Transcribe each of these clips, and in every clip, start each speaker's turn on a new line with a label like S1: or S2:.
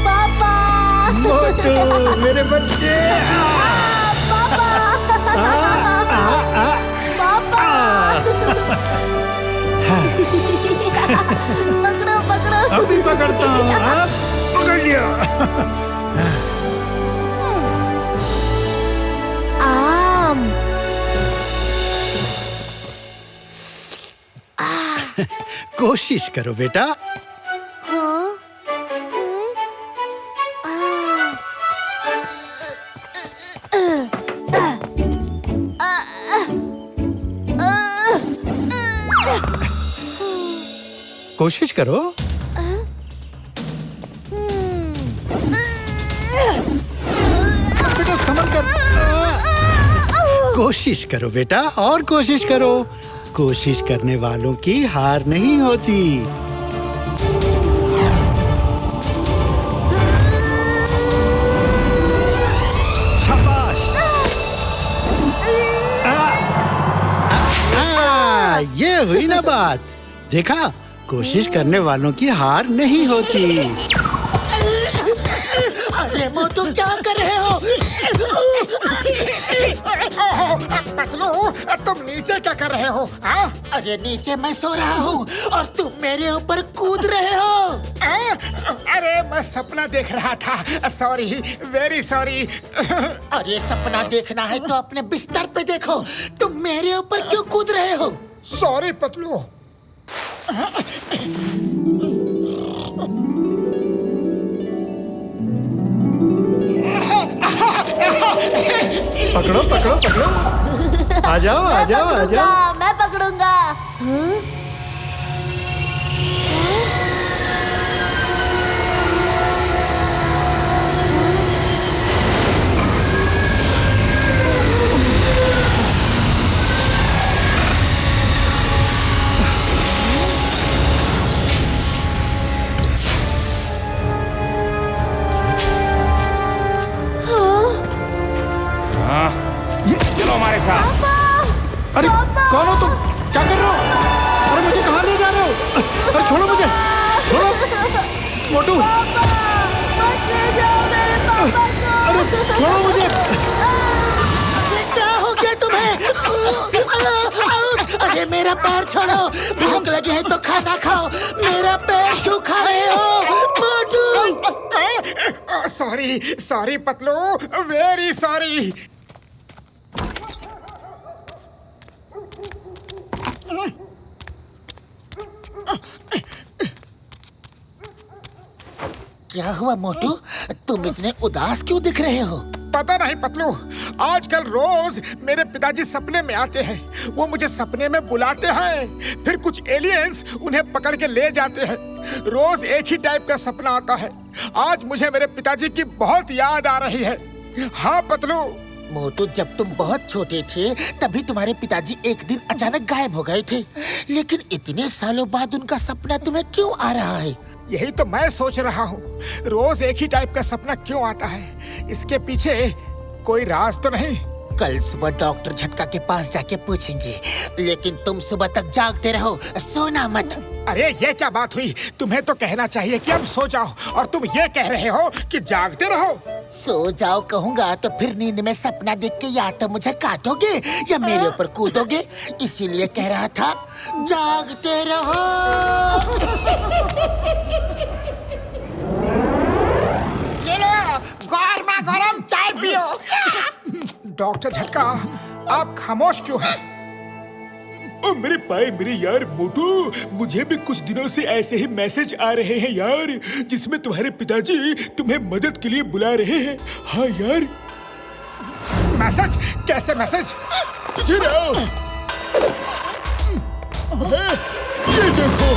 S1: पापा,
S2: मोटू मेरे बच्चे।
S1: पापा, पापा, पकड़ो पकड़ो।
S2: अभी पकड़ता हूँ। पकड़ लिया।
S1: आम।
S2: कोशिश करो बेटा।
S1: हाँ?
S2: कोशिश करो। बेटा संभल कर। कोशिश करो बेटा, और कोशिश करो। कोशिश करने वालों की हार नहीं होती। शाबाश। ये हुई ना बात। देखा, कोशिश करने वालों की हार नहीं होती।
S3: अरे मोटू क्या कर रहे हो?
S4: पतलू, तुम नीचे क्या कर रहे हो?
S3: अरे नीचे मैं सो रहा हूँ और तुम मेरे ऊपर कूद रहे हो।
S4: अरे मैं सपना देख रहा था। Sorry, very sorry.
S3: अरे सपना देखना है तो अपने बिस्तर पे देखो। तुम मेरे ऊपर क्यों कूद रहे हो?
S4: सॉरी पतलू।
S2: पकड़ो पकड़ो पकड़ो। आ जाओ आ जाओ आ जाओ।
S1: मैं पकड़ूंगा।
S4: चलो हमारे साथ।
S2: अरे कौन हो तुम? क्या कर रहे हो? अरे मुझे कहाँ ले जा रहे हो? अरे छोड़ो मुझे, छोड़ो। मोटू,
S1: मत ले जाओ मेरे पापा को।
S2: अरे छोड़ो मुझे।
S3: क्या हो गया तुम्हें? अरे मेरा पैर छोड़ो। भूख लगी है तो खाना खाओ। मेरा पैर क्यों खा रहे हो? Motu.
S4: Sorry sorry Patlu, very sorry.
S3: क्या हुआ मोटू? तुम इतने उदास क्यों दिख रहे हो?
S4: पता नहीं पतलू, आजकल रोज मेरे पिताजी सपने में आते हैं। वो मुझे सपने में बुलाते हैं, फिर कुछ एलियंस उन्हें पकड़ के ले जाते हैं। रोज एक ही टाइप का सपना आता है। आज मुझे मेरे पिताजी की बहुत याद आ रही है। हाँ पतलू।
S3: मोटू, जब तुम बहुत छोटे थे तभी तुम्हारे पिताजी एक दिन अचानक गायब हो गए थे, लेकिन इतने सालों बाद उनका सपना तुम्हें क्यों आ रहा है?
S4: यही तो मैं सोच रहा हूँ, रोज एक ही टाइप का सपना क्यों आता है? इसके पीछे कोई राज तो नहीं?
S3: कल सुबह डॉक्टर झटका के पास जाके पूछेंगे, लेकिन तुम सुबह तक जागते रहो, सोना मत।
S4: अरे ये क्या बात हुई? तुम्हें तो कहना चाहिए कि अब सो जाओ, और तुम ये कह रहे हो कि जागते रहो।
S3: सो जाओ कहूँगा तो फिर नींद में सपना देख के या तो मुझे काटोगे या मेरे ऊपर कूदोगे, इसीलिए कह रहा था जागते रहो।
S4: ये लो, गर्मा गरम चाय पियो। डॉक्टर झटका, आप खामोश क्यों हैं?
S5: ओ मेरे पाए मेरे यार मोटू, मुझे भी कुछ दिनों से ऐसे ही मैसेज आ रहे हैं यार, जिसमें तुम्हारे पिताजी तुम्हें मदद के लिए बुला रहे हैं। हाँ यार।
S4: मैसेज? कैसे मैसेज?
S5: इधर आओ। ये देखो।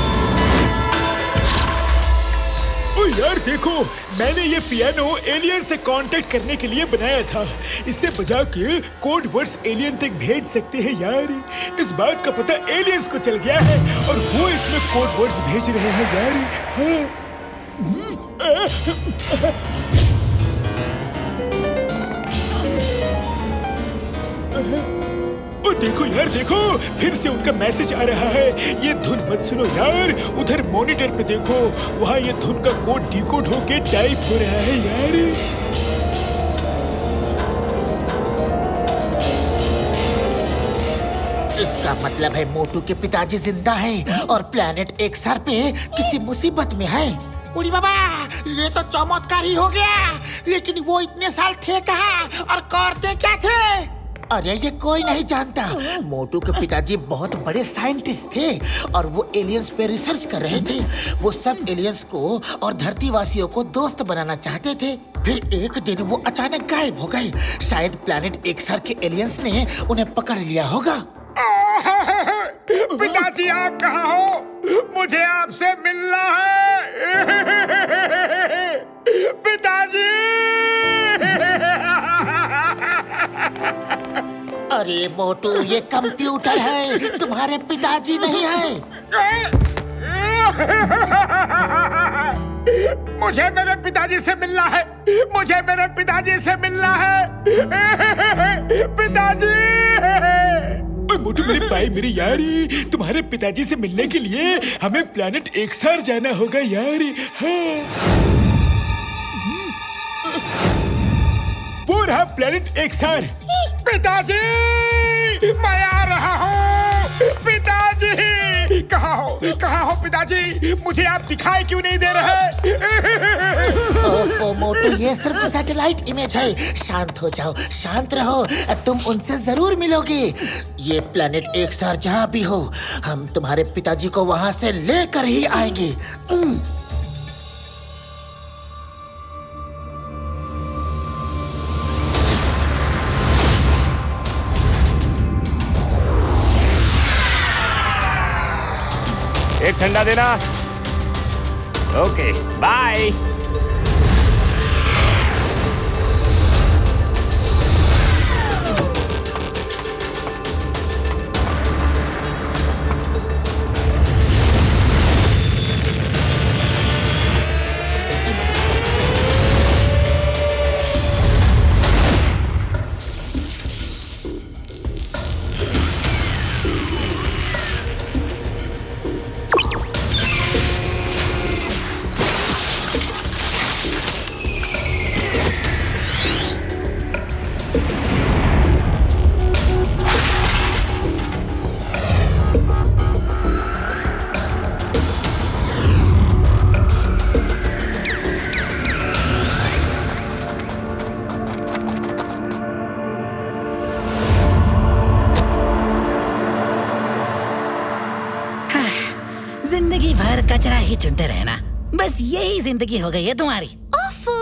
S5: ओ यार देखो, मैंने ये पियानो एलियन से कांटेक्ट करने के लिए बनाया था। इसे बजा के कोड वर्ड्स एलियन तक भेज सकते हैं यार। इस बात का पता एलियंस को चल गया है और वो इसमें कोड वर्ड्स भेज रहे हैं यार। हाँ। यार देखो, फिर से उनका मैसेज आ रहा है। ये धुन मत सुनो यार, उधर मॉनिटर पे देखो, वहाँ ये धुन का कोड डिकोड होके टाइप हो रहा है यार।
S3: इसका मतलब है मोटू के पिताजी जिंदा हैं और प्लेनेट एक्सआर पे किसी मुसीबत में है। उड़ी बाबा, ये तो चमत्कार ही हो गया। लेकिन वो इतने साल थे कहाँ और करते क्या थे? अरे ये कोई नहीं जानता। मोटू के पिताजी बहुत बड़े साइंटिस्ट थे और वो एलियंस पे रिसर्च कर रहे थे। वो सब एलियंस को और धरतीवासियों को दोस्त बनाना चाहते थे। फिर एक दिन वो अचानक गायब हो गए। शायद प्लेनेट एक्सआर के एलियंस ने उन्हें पकड़ लिया होगा।
S4: पिताजी, आप कहाँ हो? मुझे आपसे मिलना है। पिताजी!
S3: अरे मोटू, ये कंप्यूटर है, तुम्हारे पिताजी नहीं है।
S4: मुझे मेरे पिताजी से मिलना है। मुझे मेरे पिताजी से मिलना है। पिताजी!
S5: मोटू मेरे भाई, मेरे यार, तुम्हारे पिताजी से मिलने के लिए हमें प्लेनेट एक्सआर जाना होगा यार। हाँ। वो रहा प्लेनेट एक्सआर।
S4: पिताजी, मैं आ रहा हूँ। पिताजी, कहाँ हो? कहाँ हो पिताजी? मुझे आप दिखाई क्यों नहीं दे रहे?
S3: ओफो मोटू, ये सिर्फ सैटेलाइट इमेज है। शांत हो जाओ, शांत रहो, तुम उनसे जरूर मिलोगे। ये प्लेनेट एक्सआर जहाँ भी हो, हम तुम्हारे पिताजी को वहाँ से लेकर ही आएंगे।
S6: एक ठंडा देना। Okay, bye.
S7: जिंदगी भर कचरा ही चुनते रहना, बस यही जिंदगी हो गई है तुम्हारी।
S1: ओफो,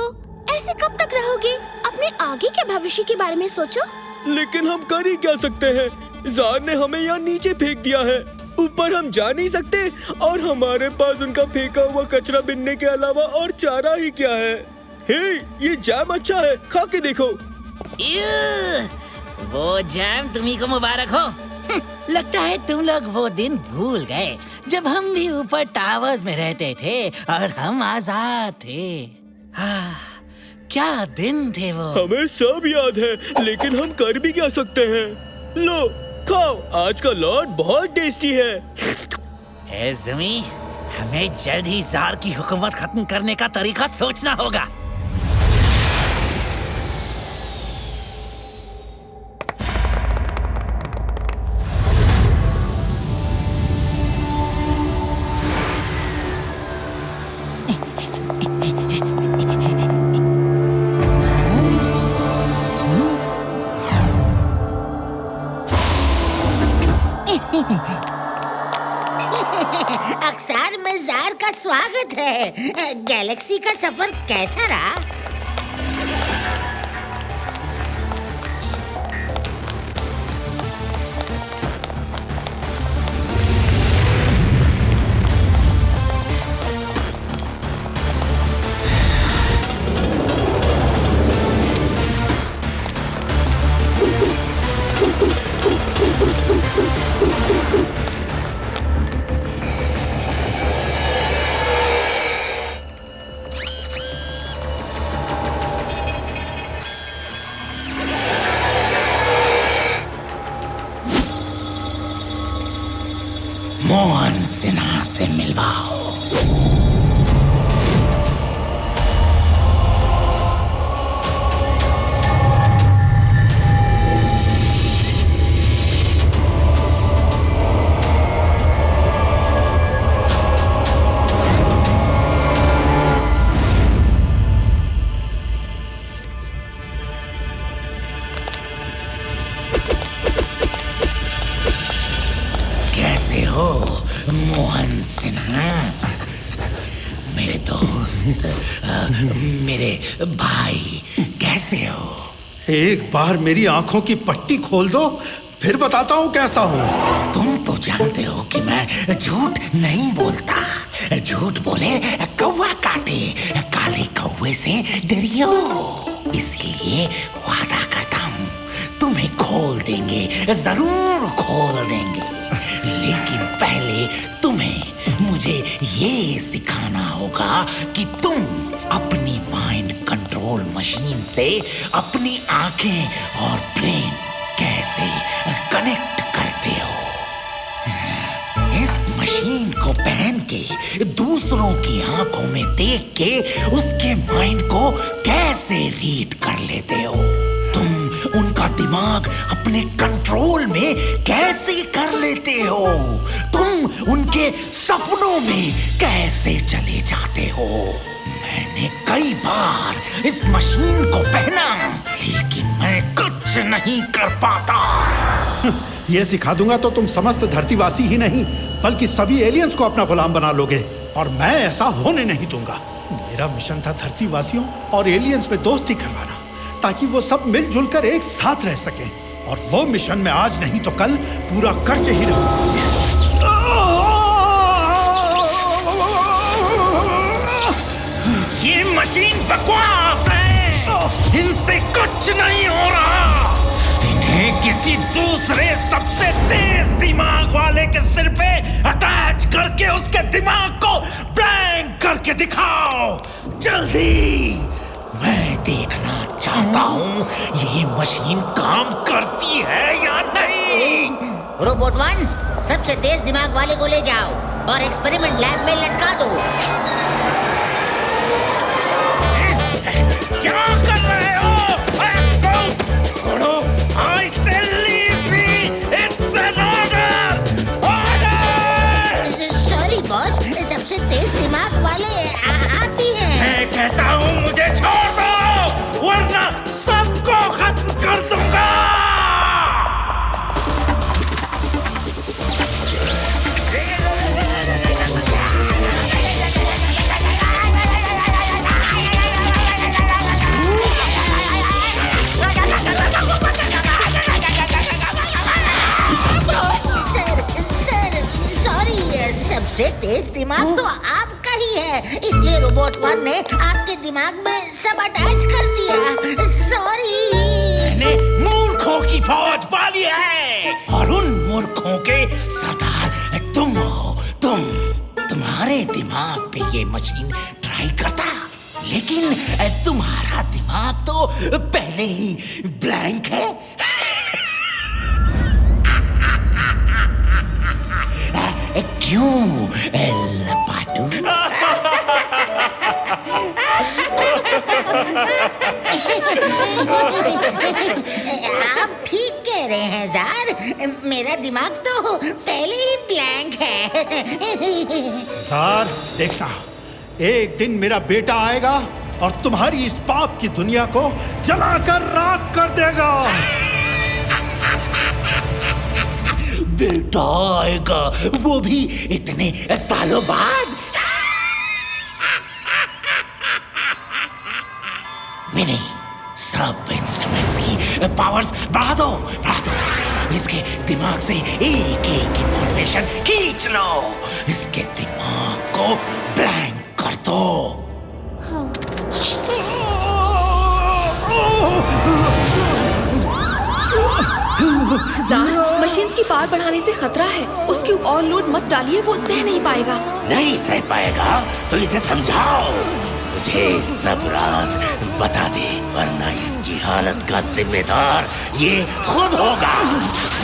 S1: ऐसे कब तक रहोगे? अपने आगे के भविष्य के बारे में सोचो।
S8: लेकिन हम कर ही क्या सकते हैं? जार ने हमें यहाँ नीचे फेंक दिया है। ऊपर हम जा नहीं सकते और हमारे पास उनका फेंका हुआ कचरा बिनने के अलावा और चारा ही क्या है। हे, ये जैम अच्छा है, खा के देखो।
S7: वो जैम तुम्ही को मुबारक हो। लगता है तुम लोग वो दिन भूल गए जब हम भी ऊपर टावर्स में रहते थे और हम आजाद थे। क्या दिन थे वो।
S8: हमें सब याद है, लेकिन हम कर भी क्या सकते हैं। लो खाओ, आज का लॉट बहुत टेस्टी है।
S7: ए ज़मी, हमें जल्द ही जार की हुकूमत खत्म करने का तरीका सोचना होगा।
S9: अक्सर में जार का स्वागत है। गैलेक्सी का सफर कैसा रहा?
S7: से मिलवाओ। कैसे हो मोहन सिन्हा, मेरे दोस्त, मेरे भाई, कैसे हो?
S2: एक बार मेरी आंखों की पट्टी खोल दो, फिर बताता हूँ कैसा हूँ।
S7: तुम तो जानते हो कि मैं झूठ नहीं बोलता। झूठ बोले कौवा काटे, काले कौवे से डरियो। इसलिए वादा करता हूँ तुम्हें खोल देंगे, जरूर खोल देंगे। लेकिन पहले तुम्हें मुझे ये सिखाना होगा कि तुम अपनी माइंड कंट्रोल मशीन से अपनी आंखें और ब्रेन कैसे कनेक्ट करते हो। इस मशीन को पहन के दूसरों की आंखों में देख के उसके माइंड को कैसे रीड कर लेते हो। तुम उनका दिमाग अपने कंट्रोल में कैसे कर लेते हो। तुम उनके सपनों में कैसे चले जाते हो। मैंने कई बार इस मशीन को पहना, लेकिन मैं कुछ नहीं कर पाता।
S2: ये सिखा दूंगा तो तुम समस्त धरतीवासी ही नहीं बल्कि सभी एलियंस को अपना गुलाम बना लोगे, और मैं ऐसा होने नहीं दूंगा। मेरा मिशन था धरतीवासियों और एलियंस में दोस्ती करवाना, ताकि वो सब मिलजुल कर एक साथ रह सकें, और वो मिशन मैं आज नहीं तो कल पूरा करके ही रहूंगा।
S7: ये मशीन बकवास है, इनसे कुछ नहीं हो रहा। इन्हें किसी दूसरे सबसे तेज दिमाग वाले के सिर पे अटैच करके उसके दिमाग को ब्लैंक करके दिखाओ जल्दी। मैं देखना चाहता हूँ ये मशीन काम करती है या नहीं।
S9: रोबोट 1, सबसे तेज दिमाग वाले को ले जाओ और एक्सपेरिमेंट लैब में लटका दो।
S7: क्या कर रहे हो? I say leave me. It's an order. Order.
S9: Sorry boss, सबसे तेज दिमाग वाले आप ही हैं।
S7: मैं कहता हूँ मुझे छोड़ दो, वरना सबको खत्म कर दूंगा।
S9: सबसे तेज दिमाग तो आपका ही है, इसलिए रोबोट 1 ने आपके दिमाग में सब अटैच कर दिया। सॉरी।
S7: मैंने मूर्खों की फौज पाली है, और उन मूर्खों के सरदार तुम हो। तुम्हारे दिमाग पे ये मशीन ट्राई करता, लेकिन तुम्हारा दिमाग तो पहले ही ब्लैंक है। क्यों लपाटू?
S9: आप ठीक कह रहे हैं जार, मेरा दिमाग तो पहले ही ब्लैंक है।
S2: जार, देखना, एक दिन मेरा बेटा आएगा और तुम्हारी इस पाप की दुनिया को जलाकर राख कर देगा।
S7: बेटा आएगा, वो भी इतने सालों बाद। मिनी, सब इंस्ट्रूमेंट्स की पावर्स बढ़ा दो। इसके दिमाग से एक एक इंफॉर्मेशन खींच लो। इसके दिमाग को ब्लैंक कर दो।
S1: जार, मशीन्स की पावर बढ़ाने से खतरा है। उसके ऊपर और लोड मत डालिए, वो सह नहीं पाएगा।
S7: नहीं सह पाएगा तो इसे समझाओ, मुझे सब राज बता दे, वरना इसकी हालत का जिम्मेदार ये खुद होगा।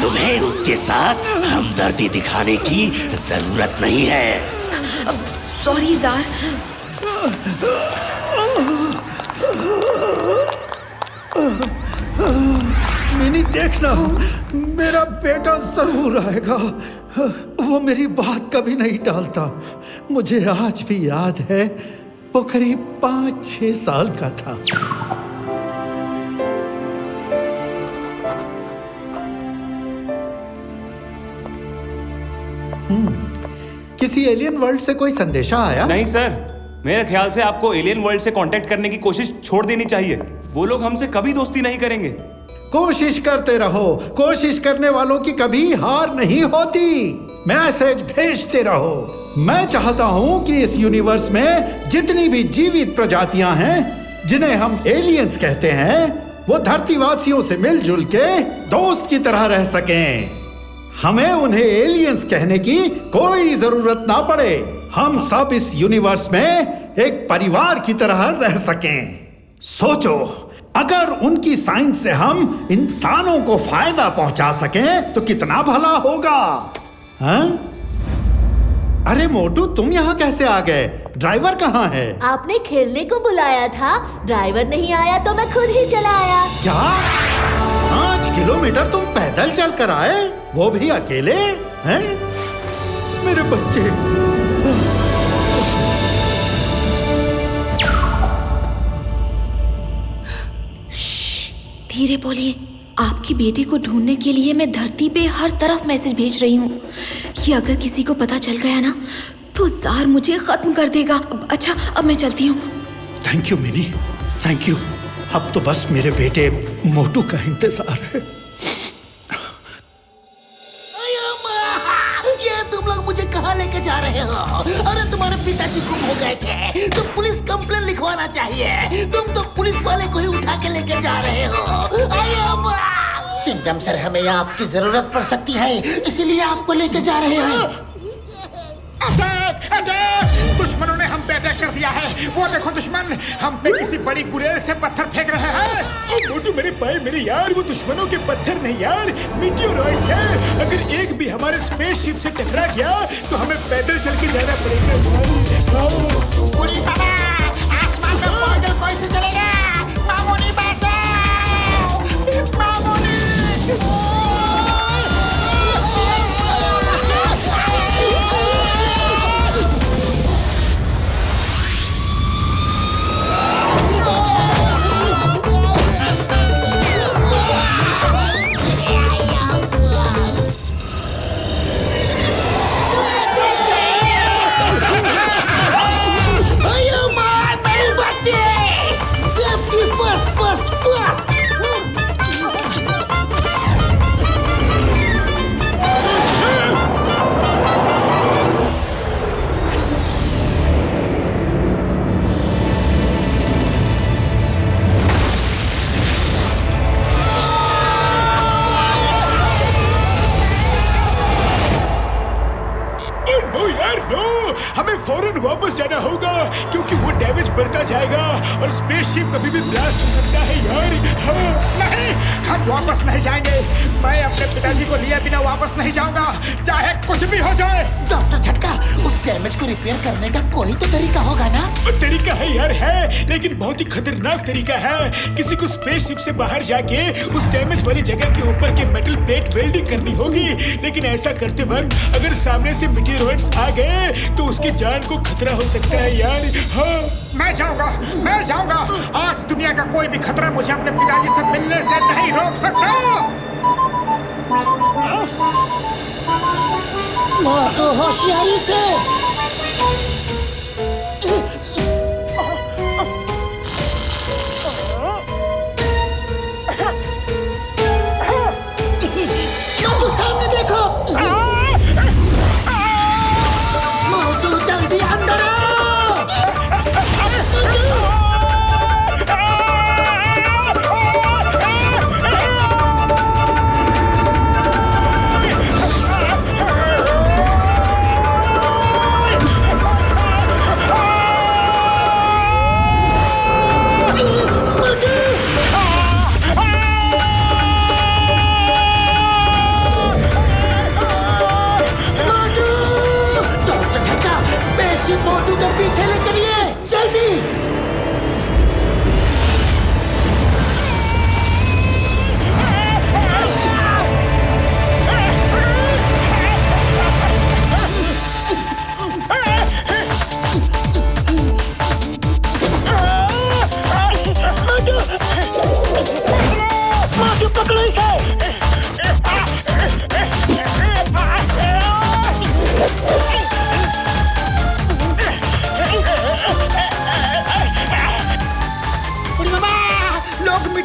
S7: तुम्हें उसके साथ हमदर्दी दिखाने की जरूरत नहीं है।
S10: Sorry jar.
S2: मिनी देखना, मेरा बेटा जरूर आएगा। वो मेरी बात कभी नहीं टालता। मुझे आज भी याद है, वो करीब 5-6 साल का था। किसी एलियन वर्ल्ड से कोई संदेशा आया?
S6: नहीं सर, मेरे ख्याल से आपको एलियन वर्ल्ड से कांटेक्ट करने की कोशिश छोड़ देनी चाहिए। वो लोग हमसे कभी दोस्ती नहीं करेंगे।
S2: कोशिश करते रहो, कोशिश करने वालों की कभी हार नहीं होती। मैसेज भेजते रहो। मैं चाहता हूं कि इस यूनिवर्स में जितनी भी जीवित प्रजातियां हैं, जिन्हें हम एलियंस कहते हैं, वो धरतीवासियों से मिलजुल के दोस्त की तरह रह सकें। हमें उन्हें एलियंस कहने की कोई जरूरत ना पड़े। हम सब इस यूनिवर्स में एक परिवार की तरह रह सकें। सोचो, अगर उनकी साइंस से हम इंसानों को फायदा पहुंचा सकें तो कितना भला होगा। हाँ? अरे मोटू, तुम यहाँ कैसे आ गए? ड्राइवर कहाँ है?
S1: आपने खेलने को बुलाया था, ड्राइवर नहीं आया तो मैं खुद ही चला आया।
S2: क्या 5 किलोमीटर तुम पैदल चल कर आए, वो भी अकेले? हैं? मेरे बच्चे।
S10: धीरे बोलिए। आपकी बेटी को ढूंढने के लिए मैं धरती पे हर तरफ मैसेज भेज रही हूँ। ये अगर किसी को पता चल गया ना तो जार मुझे खत्म कर देगा। अच्छा, अब मैं चलती हूँ।
S2: Thank you mini, thank you. अब तो बस मेरे बेटे मोटू का इंतजार है।
S3: ये तुम लोग मुझे कहाँ लेके जा रहे हो? अरे तुम्हारे पिताजी गुम हो गए थे तो पुलिस कंप्लेंट लिखवाना चाहिए। तुम तो पुलिस वाले को ही उठा के लेके जा रहे हो। चिंगम सर, हमें आपकी जरूरत पड़ सकती है, इसीलिए आपको लेके जा रहे हैं।
S4: अटैक! अटैक! दुश्मनों ने हम पे अटैक कर दिया है। वो देखो दुश्मन हम पे किसी बड़ी गुलेर से पत्थर फेंक रहे हैं।
S5: मोटू मेरे भाई, मेरे यार, वो दुश्मनों के पत्थर नहीं यार, मीटियोरॉइड्स हैं। अगर एक भी हमारे स्पेसशिप से टकरा गया तो हमें पैदल चल के जाना पड़ेगा।
S3: उड़ी बाबा, आसमान में पैदल कैसे चलेगा? मामूनी बचाओ! मामूनी!
S5: हमें फौरन वापस जाना होगा क्योंकि वो डैमेज बढ़ता जाएगा और स्पेसशिप कभी भी ब्लास्ट हो सकता है यार।
S4: नहीं, हम वापस नहीं जाएंगे। मैं अपने पिताजी को लिए बिना वापस नहीं जाऊंगा, चाहे कुछ भी हो जाए।
S3: डॉक्टर झटका, उस डैमेज को रिपेयर करने का कोई तो तरीका होगा ना?
S5: तरीका है यार, है, लेकिन बहुत ही खतरनाक तरीका है। किसी को स्पेसशिप से बाहर जाके उस डैमेज वाली जगह के ऊपर के मेटल प्लेट वेल्डिंग करनी होगी। लेकिन ऐसा करते वक्त अगर सामने से मीटियोरॉइड्स आ गए तो उसकी जान को खतरा हो सकता है यार। हाँ,
S4: मैं जाऊंगा, मैं जाऊंगा। आज दुनिया का कोई भी खतरा मुझे अपने पिताजी से मिलने से नहीं रोक सकता।
S3: मोटू होशियारी से। मोटू सामने देखो। मोटू जल्दी अंदर आओ।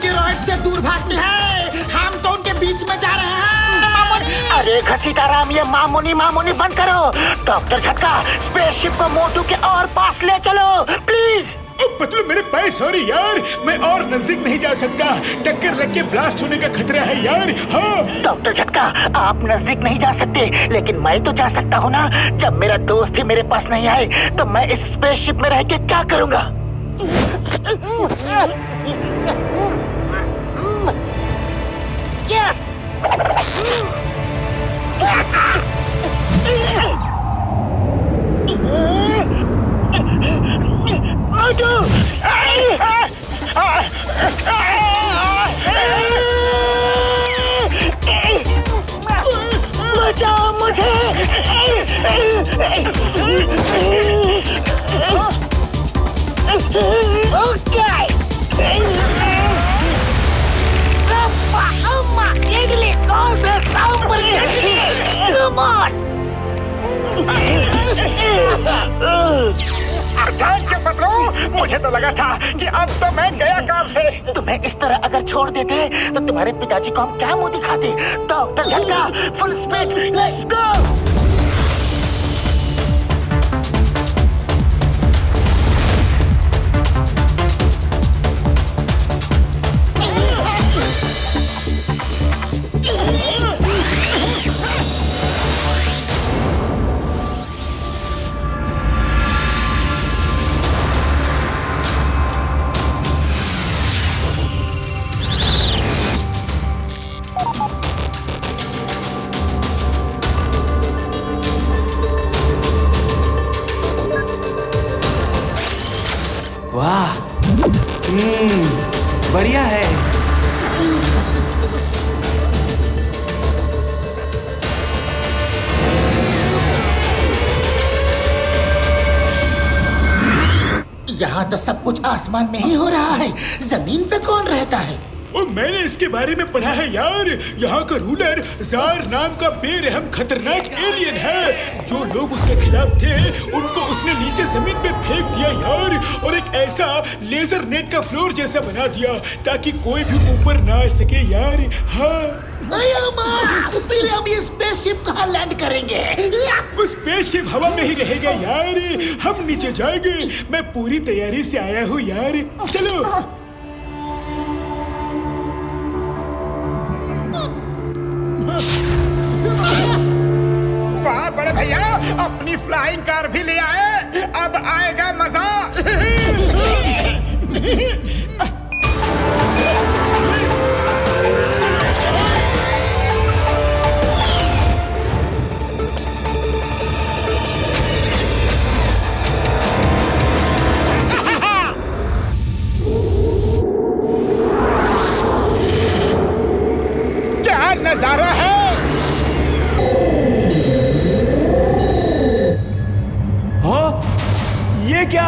S3: एस्टेरॉइड से दूर भागते हैं। हम तो उनके बीच में जा रहे हैं। मामूनी।
S7: अरे घसीटाराम, ये मामूनी मामूनी बंद करो। डॉक्टर झटका, स्पेसशिप को मोटू के और पास ले चलो प्लीज।
S5: मतलब मेरे पास सॉरी यार, मैं और नजदीक नहीं जा सकता, टक्कर लग के ब्लास्ट होने का खतरा है यार। हाँ
S7: डॉक्टर झटका, आप नजदीक नहीं जा सकते, लेकिन मैं तो जा सकता हूँ ना। जब मेरा दोस्त ही मेरे पास नहीं आए तो मैं इस स्पेसशिप में रह के क्या करूँगा? बचाओ मुझे।
S4: मुझे तो लगा था कि अब तो मैं गया काम से।
S7: तुम्हें इस तरह अगर छोड़ देते तो तुम्हारे पिताजी को हम क्या मुंह दिखाते? डॉक्टर झटका, फुल स्पीड, लेट्स गो।
S6: वाह, बढ़िया है।
S3: यहाँ तो सब कुछ आसमान में ही हो रहा है, जमीन पे कौन रहता है?
S5: और मैंने इसके बारे में पढ़ा है यार। यहाँ का रूलर जार नाम का बेरहम खतरनाक एलियन है। जो लोग उसके खिलाफ थे उनको उसने नीचे जमीन पे फेंक दिया यार, और एक ऐसा लेजर नेट का फ्लोर जैसा बना दिया ताकि कोई भी ऊपर ना आ सके यार। हाँ
S3: फिर हम ये स्पेसशिप कहाँ लैंड करेंगे?
S5: स्पेसशिप हवा में ही रहेगा यार, हम नीचे जाएंगे। मैं पूरी तैयारी से आया हूँ यार, चलो।
S4: वाह बड़े भैया, अपनी फ्लाइंग कार भी ले आए, अब आएगा मजा। क्या नजारा है।
S6: ये क्या?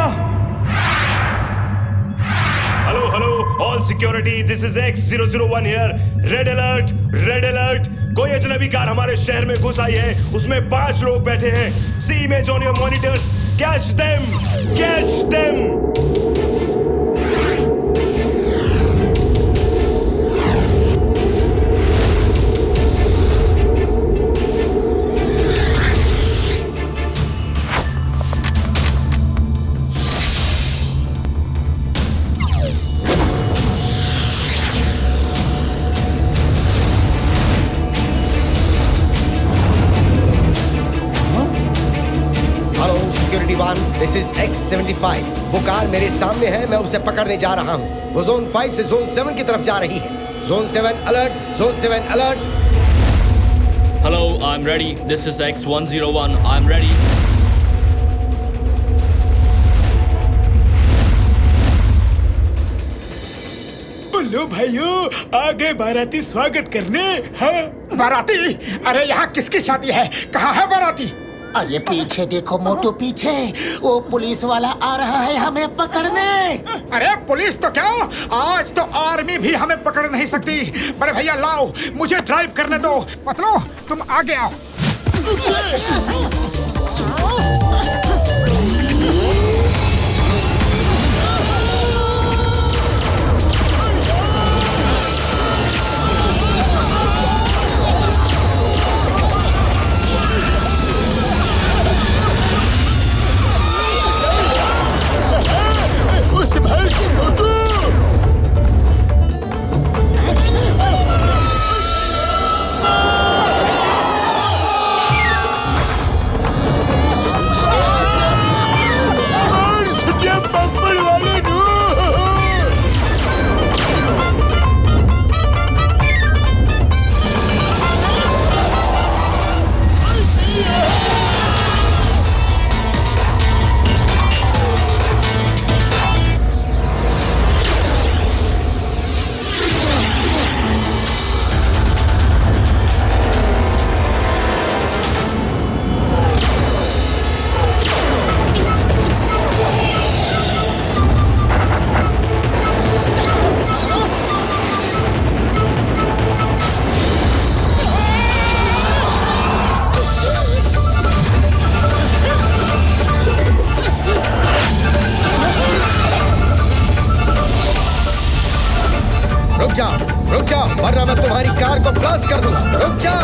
S11: Hello hello all security, this is X001 here. Red alert, red alert. कोई अजनबी कार हमारे शहर में घुस आई है, उसमें 5 लोग बैठे हैं। See image on your monitors, catch them, catch them.
S12: This is X75। वो कार मेरे सामने है, मैं उसे पकड़ने जा रहा हूँ। वो जोन 5 से जोन 7 की तरफ जा रही है। Zone 7 alert, zone 7 alert.
S13: Hello, I'm ready. This is X101. I'm ready.
S5: लो भाइयों, आ गए बाराती स्वागत करने। हाँ
S4: बाराती? अरे यहाँ किसकी शादी है? कहाँ है बाराती?
S3: अरे पीछे देखो मोटू, पीछे वो पुलिस वाला आ रहा है हमें पकड़ने।
S4: अरे पुलिस तो क्या, आज तो आर्मी भी हमें पकड़ नहीं सकती। बड़े भैया लाओ, मुझे ड्राइव करने दो। पतलू तुम आगे आओ।
S12: रुक जा, वरना मैं तुम्हारी कार को ब्लास्ट कर दूंगा। रुक जा।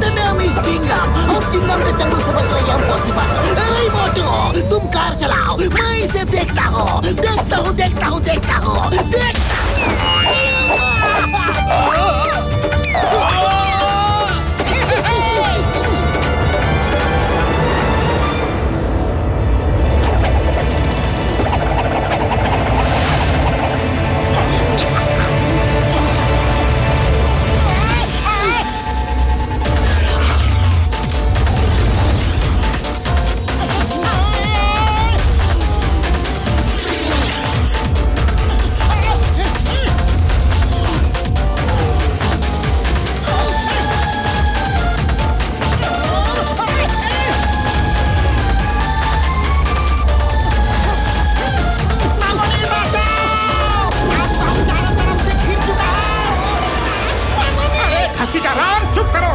S3: The name is चिंगम, और चिंगम के चंगुल से बच रही है इम्पॉसिबल। ए मोटू, तुम कार चलाओ, मैं इसे देखता हूँ।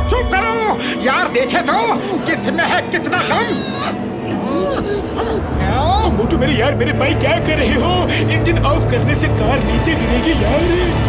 S4: चुप करो यार, देखे तो किसमें है कितना दम।
S5: मोटू मेरे यार, मेरे भाई क्या कर रहे हो? इंजन ऑफ करने से कार नीचे गिरेगी यार।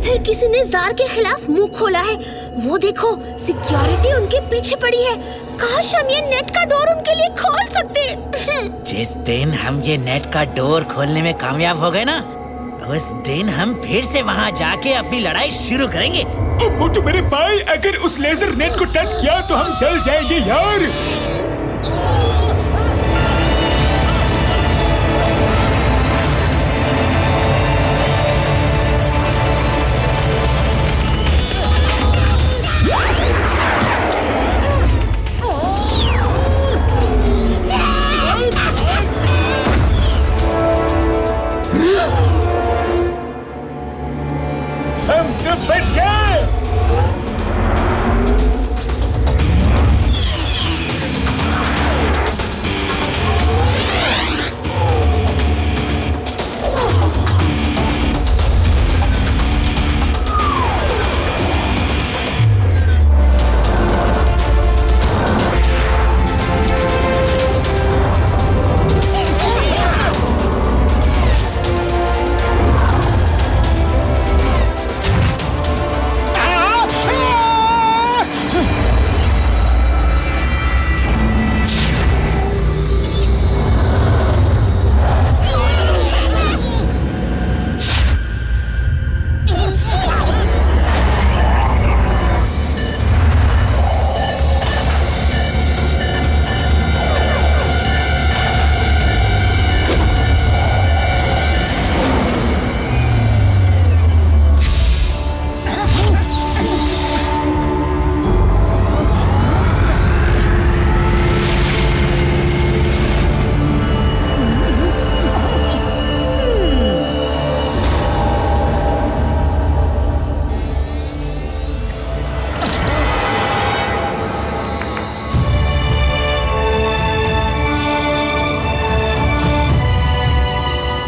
S1: फिर किसी ने जार के खिलाफ मुंह खोला है। वो देखो, सिक्योरिटी उनके पीछे पड़ी है। काश हम ये नेट का डोर उनके लिए खोल सकते।
S14: जिस दिन हम ये नेट का डोर खोलने में कामयाब हो गए ना, उस दिन हम फिर से वहाँ जाके अपनी लड़ाई शुरू करेंगे।
S5: मोटू मेरे भाई, अगर उस लेजर नेट को टच किया तो हम जल जाएंगे यार।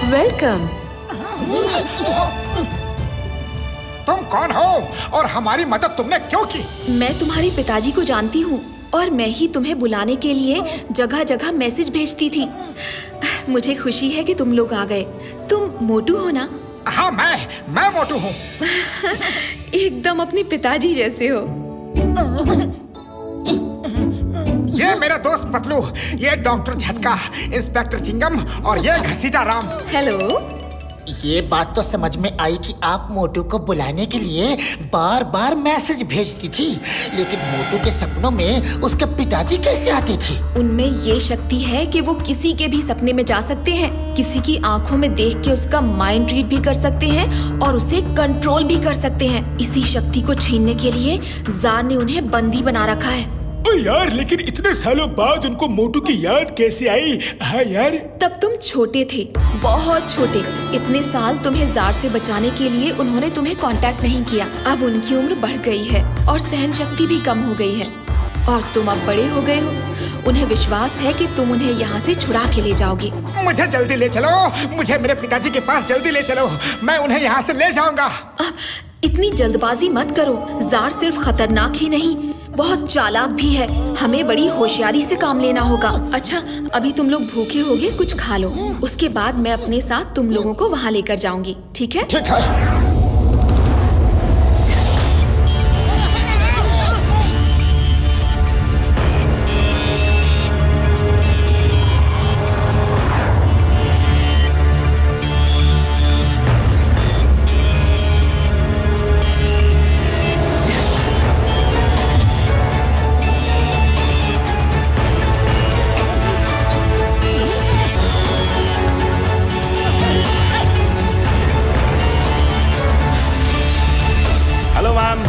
S10: वेलकम।
S4: तुम कौन हो और हमारी मदद तुमने क्यों की?
S10: मैं तुम्हारे पिताजी को जानती हूँ और मैं ही तुम्हें बुलाने के लिए जगह जगह मैसेज भेजती थी। मुझे खुशी है कि तुम लोग आ गए। तुम मोटू हो ना?
S4: हाँ, मैं मोटू हूँ।
S10: एकदम अपने पिताजी जैसे हो।
S4: ये मेरा दोस्त पतलू, ये डॉक्टर झटका, इंस्पेक्टर चिंगम और ये घसीटा राम।
S10: हेलो।
S3: ये बात तो समझ में आई कि आप मोटू को बुलाने के लिए बार बार मैसेज भेजती थी, लेकिन मोटू के सपनों में उसके पिताजी कैसे आते थे?
S10: उनमें ये शक्ति है कि वो किसी के भी सपने में जा सकते हैं, किसी की आंखों में देख के उसका माइंड रीड भी कर सकते हैं और उसे कंट्रोल भी कर सकते हैं। इसी शक्ति को छीनने के लिए जार ने उन्हें बंदी बना रखा है।
S5: यार, लेकिन इतने सालों बाद उनको मोटू की याद कैसे आई? हाँ यार,
S10: तब तुम छोटे थे, बहुत छोटे। इतने साल तुम्हें जार से बचाने के लिए उन्होंने तुम्हें कांटेक्ट नहीं किया। अब उनकी उम्र बढ़ गई है और सहन शक्ति भी कम हो गई है। और तुम अब बड़े हो गए हो। उन्हें विश्वास है कि तुम उन्हें यहाँ से छुड़ा के ले जाओगे।
S4: मुझे जल्दी ले चलो, मुझे मेरे पिताजी के पास जल्दी ले चलो, मैं उन्हें यहाँ से ले जाऊंगा।
S10: इतनी जल्दबाजी मत करो। जार सिर्फ खतरनाक ही नहीं, बहुत चालाक भी है। हमें बड़ी होशियारी से काम लेना होगा। अच्छा, अभी तुम लोग भूखे होगे, कुछ खा लो। उसके बाद मैं अपने साथ तुम लोगों को वहाँ लेकर जाऊंगी, ठीक है?
S4: ठीक है।
S11: Hello ma'am.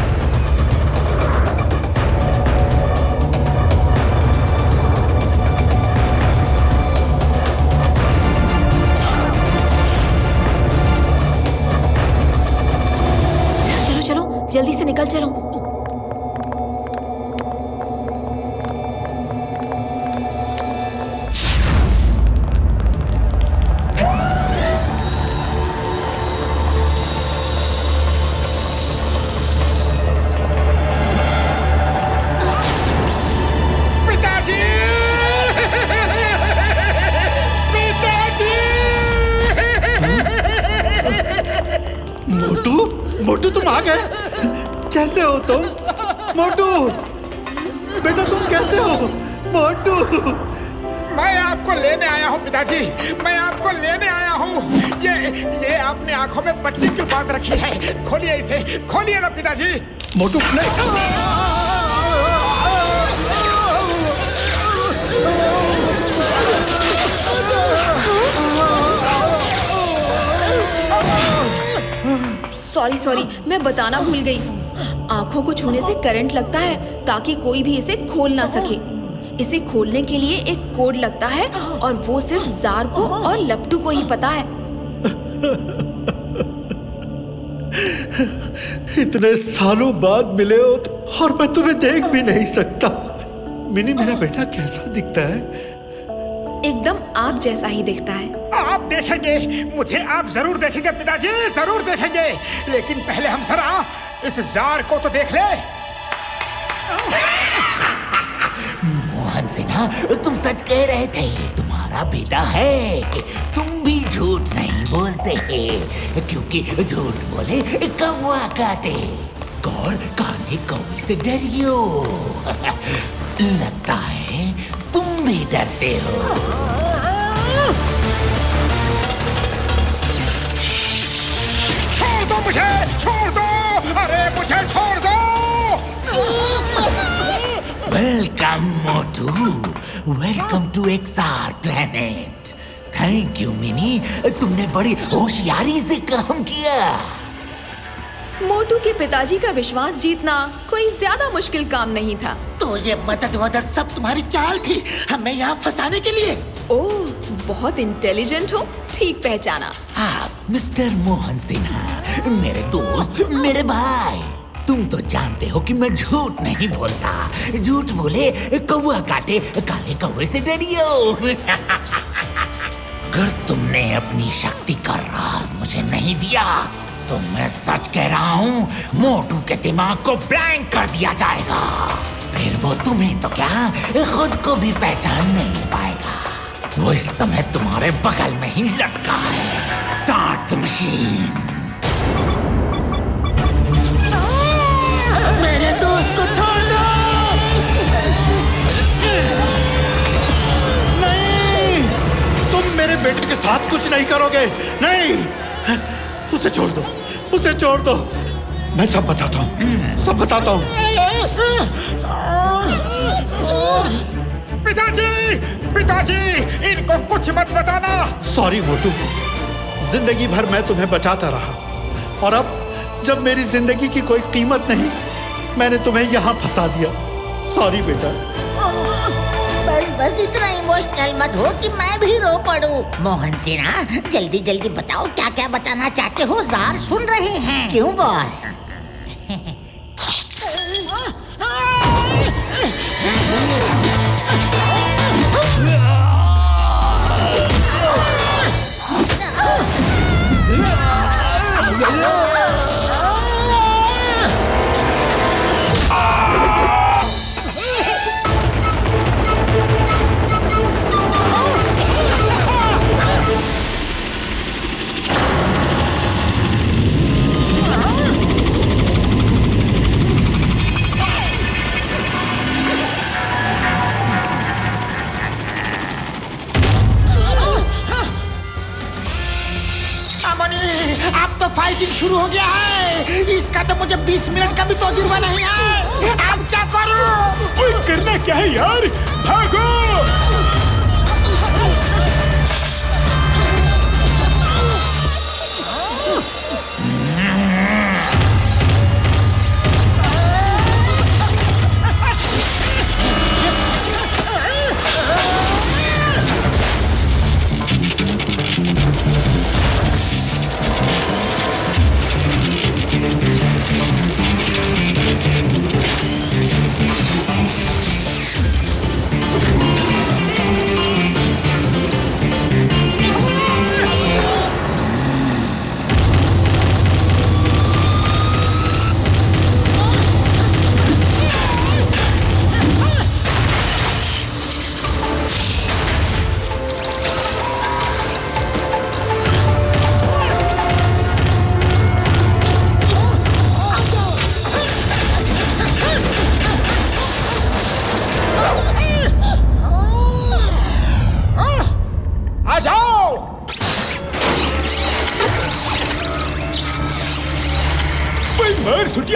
S10: चलो चलो, जल्दी से निकल चलो।
S2: मोटू तुम आ गए? कैसे हो तुम? मोटू बेटा तुम कैसे हो? मोटू
S4: मैं आपको लेने आया हूँ पिताजी, मैं आपको लेने आया हूँ। ये आपने आंखों में पट्टी क्यों बांध रखी है? खोलिए इसे, खोलिए ना पिताजी।
S2: मोटू
S10: सॉरी, मैं बताना भूल गई। आंखों को छूने से करंट लगता है ताकि कोई भी इसे खोल ना सके। इसे खोलने के लिए एक कोड लगता है और वो सिर्फ जार को और लपटू को ही पता है।
S2: इतने सालों बाद मिले हो और मैं तुम्हें देख भी नहीं सकता। मिनी मेरा बेटा कैसा दिखता है?
S10: एकदम आप जैसा ही दिखता है।
S4: आप देखेंगे, मुझे आप जरूर देखेंगे पिताजी, जरूर देखेंगे। लेकिन पहले हम जरा इस जार को तो देख ले।
S7: मोहन सिन्हा, तुम सच कह रहे थे, तुम्हारा बेटा है। तुम भी झूठ नहीं बोलते, क्योंकि झूठ बोले कौवा काटे। और काले कौवे से डरियो। लगता है तुम भी डरते हो।
S4: छोड़ दो मुझे, छोड़ दो, अरे मुझे छोड़ दो।
S7: Welcome Motu, welcome to XR planet. Thank you Mini, तुमने बड़ी होशियारी से काम किया।
S10: मोटू के पिताजी का विश्वास जीतना कोई ज्यादा मुश्किल काम नहीं था।
S3: तो ये मदद सब तुम्हारी चाल थी, हमें यहाँ फंसाने के लिए?
S10: ओह, बहुत इंटेलिजेंट हो, ठीक पहचाना।
S7: आप मिस्टर मोहन सिन्हा, मेरे दोस्त, मेरे भाई। तुम तो जानते हो कि मैं झूठ नहीं बोलता। झूठ बोले कौवा काटे, काले कौवे से डरियो। अगर तुमने अपनी शक्ति का राज मुझे नहीं दिया तो मैं सच कह रहा हूँ, मोटू के दिमाग को ब्लैंक कर दिया जाएगा। फिर वो तुम्हें तो क्या, खुद को भी पहचान नहीं पाएगा। वो इस समय तुम्हारे बगल में ही लटका है। Start the machine.
S3: मेरे दोस्त को छोड़ दो।
S2: नहीं, तुम मेरे बेटे के साथ कुछ नहीं करोगे। नहीं, उसे छोड़ दो, उसे छोड़ दो। मैं सब बताता हूँ, सब बताता हूँ।
S4: पिताजी, पिताजी, इनको कुछ मत बताना।
S2: सॉरी मोटू, जिंदगी भर मैं तुम्हें बचाता रहा और अब जब मेरी जिंदगी की कोई कीमत नहीं, मैंने तुम्हें यहाँ फंसा दिया। सॉरी बेटा।
S9: बस इतना इमोशनल मत हो कि मैं भी रो पड़ूं। मोहन सिन्हा, जल्दी जल्दी बताओ क्या क्या बताना चाहते हो, जार सुन रहे हैं। क्यों बॉस?
S3: अब तो फाइटिंग शुरू हो गया है। इसका तो मुझे 20 मिनट का भी तजुर्बा नहीं है। अब क्या करूं?
S5: ओए करना क्या है यार, भागो!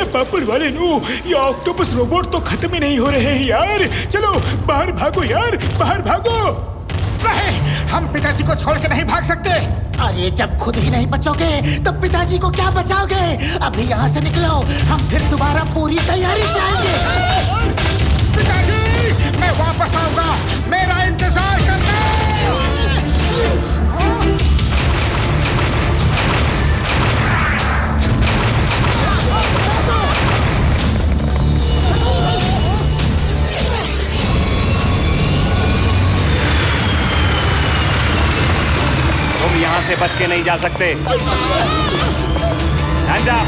S5: पापड़ वाले नु, ये ऑक्टोपस रोबोट तो खत्म ही नहीं हो रहे हैं यार। चलो बाहर भागो यार, बाहर भागो।
S4: नहीं, हम पिताजी को छोड़ के नहीं भाग सकते।
S3: अरे जब खुद ही नहीं बचोगे तो पिताजी को क्या बचाओगे? अभी यहाँ से निकलो, हम फिर दोबारा पूरी तैयारी से आएंगे।
S4: पिताजी, मैं वापस आऊंगा, मेरा इंतजार करना।
S6: यहाँ से बच के नहीं जा सकते। Hands up!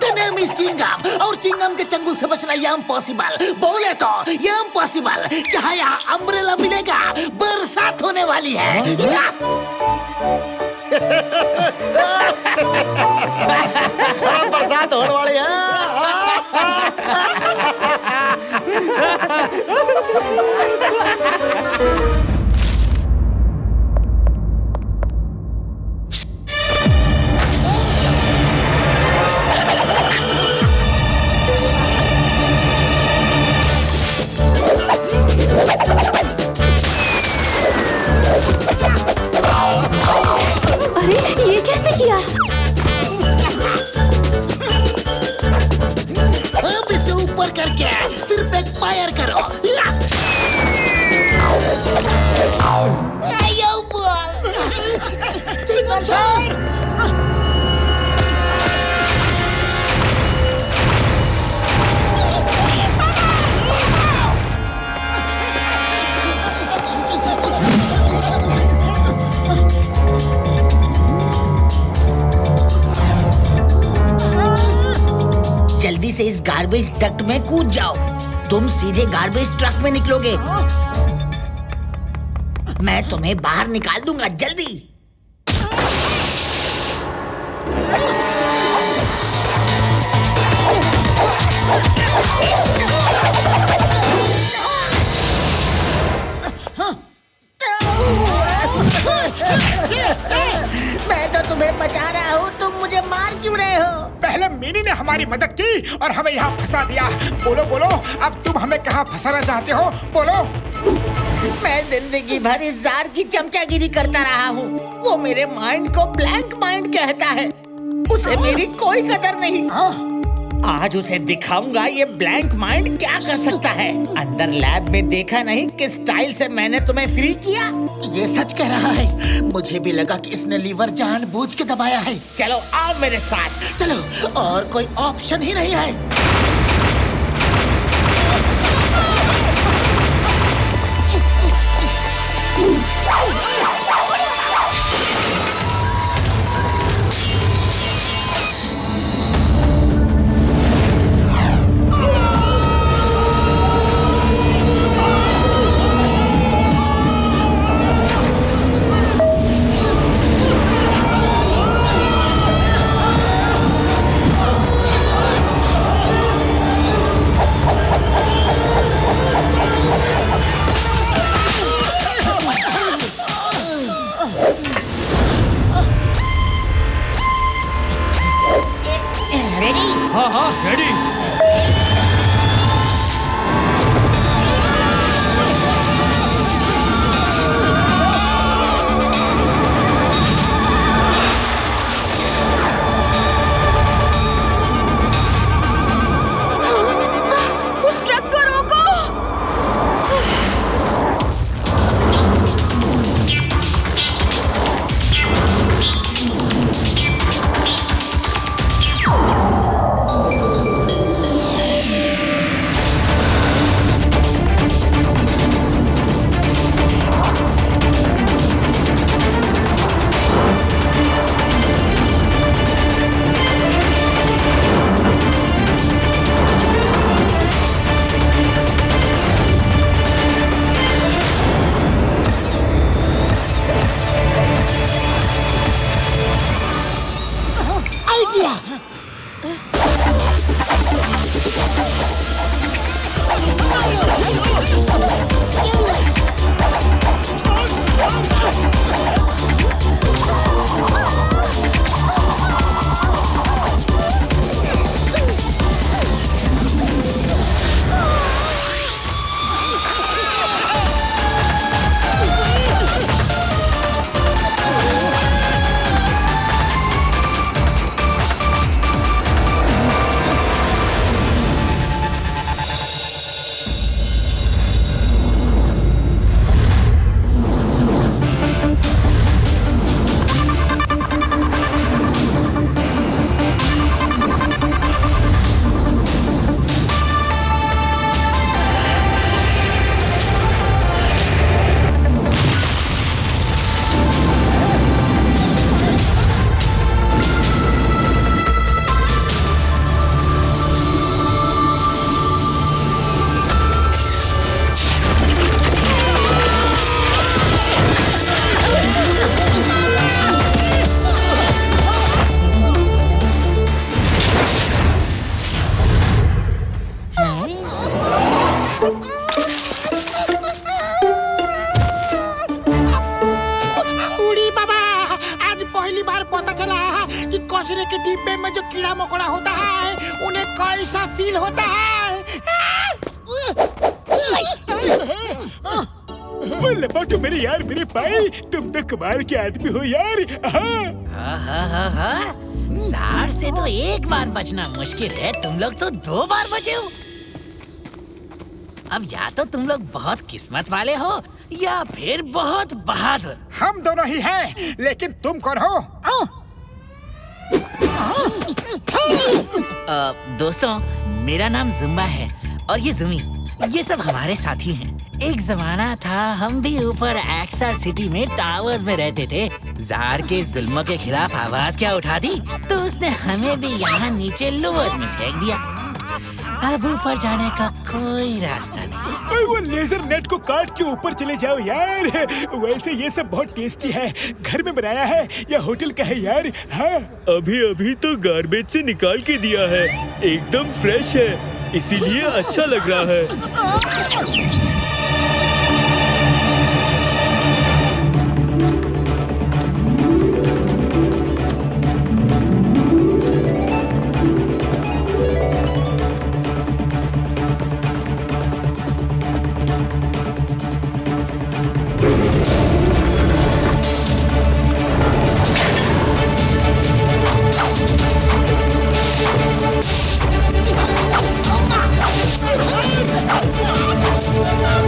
S3: The name is Chingam, और चिंगम के चंगुल से बचना ये इम्पॉसिबल। बोले तो ये इम्पॉसिबल। क्या यहाँ अम्ब्रेला मिलेगा? बरसात होने वाली है।
S12: अरे बरसात होने वाली है।
S1: अरे ये कैसे किया?
S3: अब इसे ऊपर करके सिर्फ एक फायर करो। चिंगम सर!
S9: जल्दी से इस गार्बेज डक्ट में कूद जाओ। तुम सीधे गार्बेज ट्रक में निकलोगे। मैं तुम्हें बाहर निकाल दूंगा, जल्दी। मैं तो तुम्हें बचा रहा हूँ, तुम मुझे मार क्यों रहे हो?
S4: पहले मिनी ने हमारी मदद की और हमें यहाँ फंसा दिया। बोलो बोलो, अब तुम हमें कहाँ फंसाना चाहते हो? बोलो।
S9: मैं जिंदगी भर इस जार की चमचागिरी करता रहा हूँ। वो मेरे माइंड को ब्लैंक माइंड कहता है। उसे मेरी कोई कदर नहीं। आज उसे दिखाऊंगा ये ब्लैंक माइंड क्या कर सकता है। अंदर लैब में देखा नहीं किस स्टाइल से मैंने तुम्हें फ्री किया।
S3: ये सच कह रहा है। मुझे भी लगा कि इसने लीवर जानबूझ के दबाया है।
S9: चलो आओ मेरे साथ।
S3: चलो, और कोई ऑप्शन ही नहीं है। कचरे के डिब्बे में जो कीड़ा मकोड़ा होता है उन्हें कैसा फील होता है?
S5: लपाटू मेरे यार, मेरे भाई, तुम तो कमाल के आदमी हो यार।
S14: जार से तो एक बार बचना मुश्किल है, तुम लोग तो 2 बार बचे हो। अब या तो तुम लोग बहुत किस्मत वाले हो या फिर बहुत बहादुर।
S4: हम दोनों ही हैं, लेकिन तुम कौन हो?
S14: दोस्तों, मेरा नाम जुम्बा है और ये जुमी, ये सब हमारे साथी हैं। एक जमाना था हम भी ऊपर एक्सर सिटी में टावर्स में रहते थे। जार के जुल्म के खिलाफ आवाज क्या उठा दी तो उसने हमें भी यहाँ नीचे लोअर्स में फेंक दिया। अब ऊपर जाने का कोई रास्ता नहीं।
S5: वो लेजर नेट को काट के ऊपर चले जाओ यार। वैसे ये सब बहुत टेस्टी है, घर में बनाया है या होटल का है यार? हाँ,
S8: अभी अभी तो गार्बेज से निकाल के दिया है, एकदम फ्रेश है, इसीलिए अच्छा लग रहा है।
S3: Oh,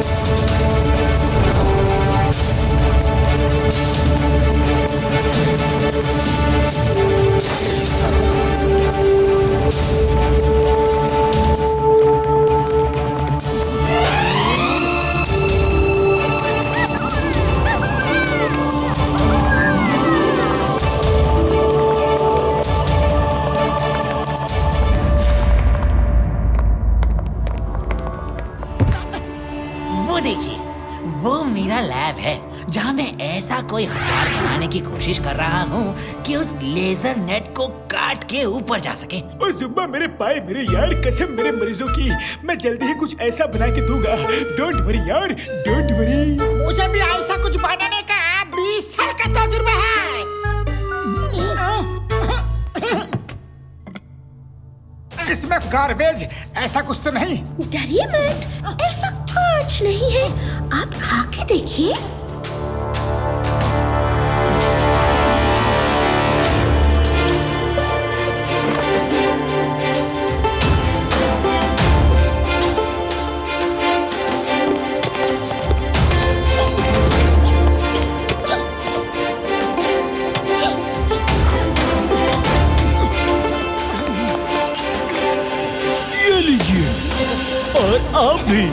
S14: जहाँ मैं ऐसा कोई हथियार बनाने की कोशिश कर रहा हूँ कि उस लेजर नेट को काट के ऊपर जा सके।
S5: ओ जुम्बा मेरे पाए मेरे यार, कसम मेरे मरीजों की, मैं जल्दी ही कुछ ऐसा बना के दूंगा। डोंट वरी यार, डोंट वरी।
S3: मुझे भी ऐसा कुछ बनाने का 20 साल का तजुर्बा है।
S4: इसमें गार्बेज ऐसा कुछ तो नहीं?
S1: डरिए मत, ऐसा कुछ नहीं है, आप खा के देखिए।
S8: और आप भी।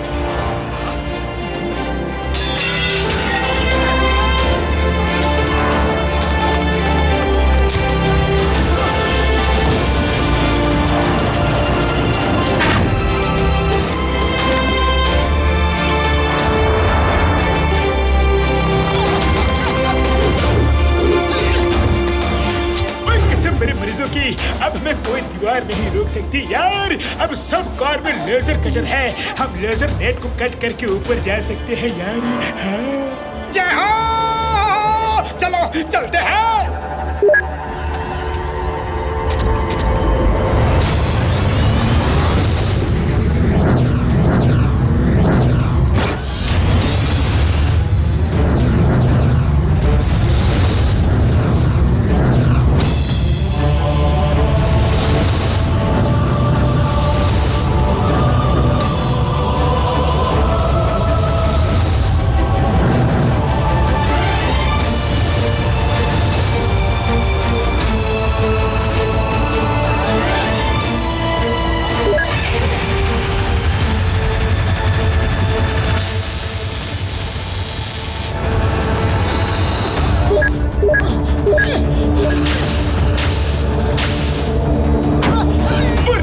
S5: मेरे मरीजों की अब हमें कोई दीवार नहीं रोक सकती यार। अब सब कार में लेजर कटर है, हम लेजर नेट को कट करके ऊपर जा सकते हैं यार। हाँ।
S4: जय हो! चलो चलते हैं।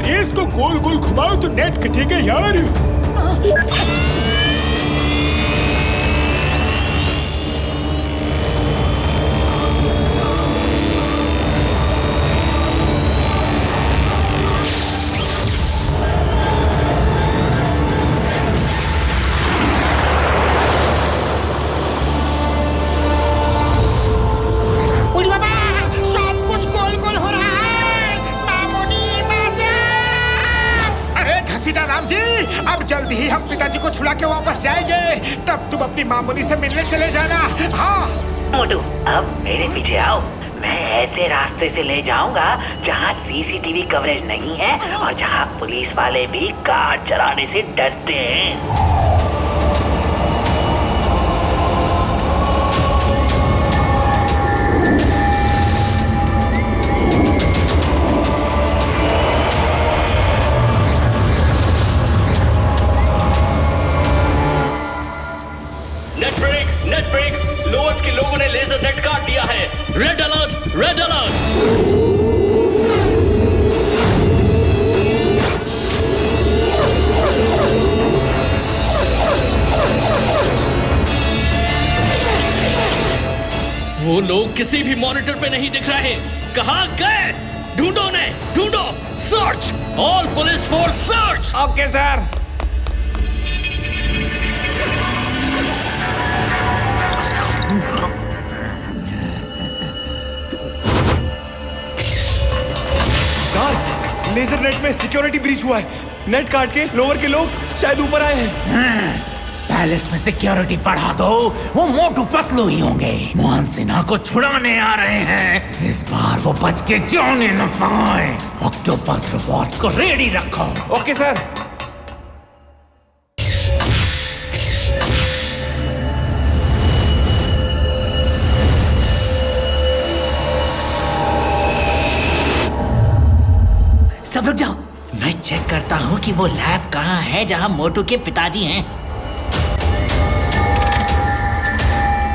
S5: रेस को गोल गोल घुमाओ तो नेट कटेगा यार। अब जल्द ही हम पिताजी को छुड़ा के वापस जाएंगे, तब तुम अपनी मामूली से मिलने चले जाना। हाँ
S14: मोटू, अब मेरे पीछे आओ। मैं ऐसे रास्ते से ले जाऊंगा जहाँ सीसीटीवी कवरेज नहीं है और जहाँ पुलिस वाले भी कार चलाने से डरते हैं।
S13: नेट ब्रेक, लोअर्स के लोगों ने लेजर नेट काट दिया है। Red alert, red alert. वो लोग किसी भी मॉनिटर पे नहीं दिख रहे। कहाँ गए? ढूंढो ने, ढूंढो। Search, all police force search.
S6: Okay sir.
S11: Laser net में सिक्योरिटी ब्रीच हुआ है। नेट काट के लोअर के लोग शायद ऊपर आए हैं।
S7: पैलेस में सिक्योरिटी बढ़ा दो, वो मोटू पतलू ही होंगे। मोहन सिन्हा को छुड़ाने आ रहे हैं। इस बार वो बच के जाने न पाए। ऑक्टोपस रोबोट्स को रेडी रखो।
S11: Okay sir.
S14: सब रुक जाओ, मैं चेक करता हूँ कि वो लैब कहाँ है जहाँ मोटू के पिताजी हैं।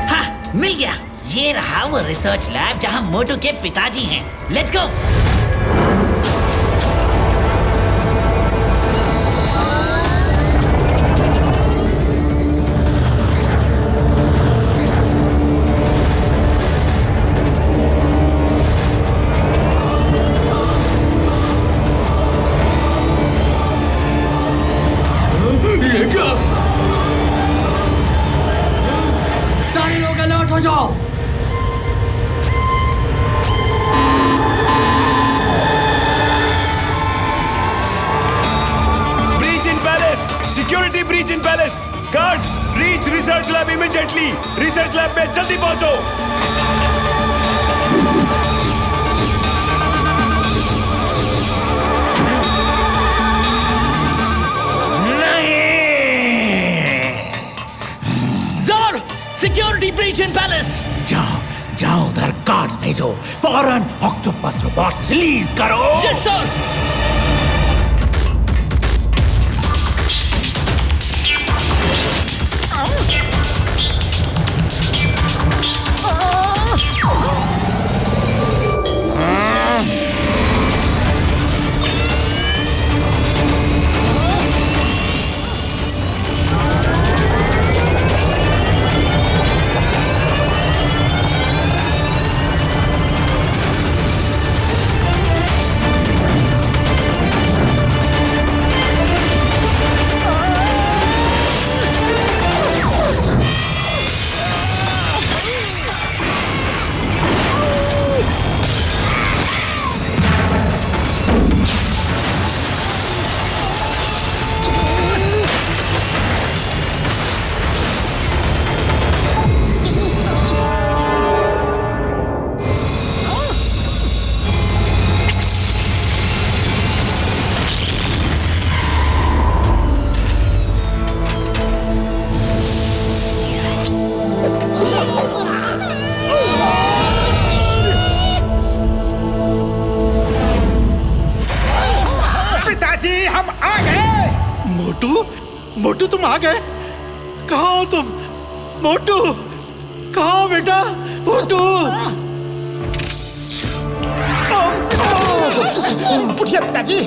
S14: हाँ, मिल गया। ये रहा वो रिसर्च लैब जहाँ मोटू के पिताजी हैं। Let's go.
S11: Palace. Guards, reach research lab immediately. Research lab में जल्दी पहुंचो।
S13: जार, सिक्योरिटी ब्रीच इन पैलेस।
S7: जाओ जाओ उधर गार्ड्स भेजो, फौरन ऑक्टोपस रोबोट्स रिलीज करो।
S13: Yes sir.
S2: मोटू तुम आ गए? कहाँ हो तुम? मोटू कहाँ हो बेटा? मोटू
S4: उठिए पिताजी।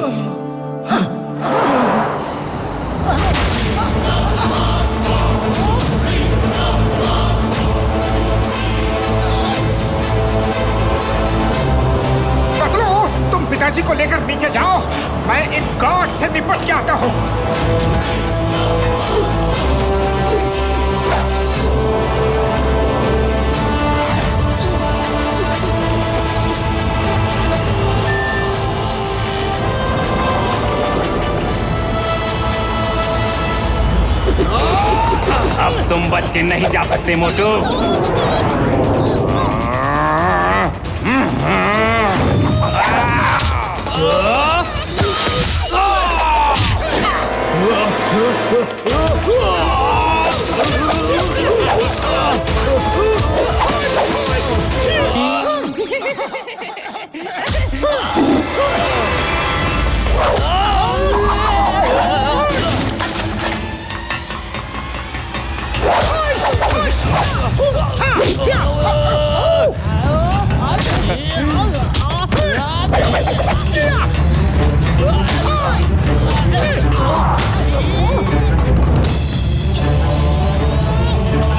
S4: पतलू, तुम पिताजी को लेकर नीचे जाओ, मैं इन गॉड से निपट के आता हूँ।
S6: अब तुम बच के नहीं जा सकते मोटू।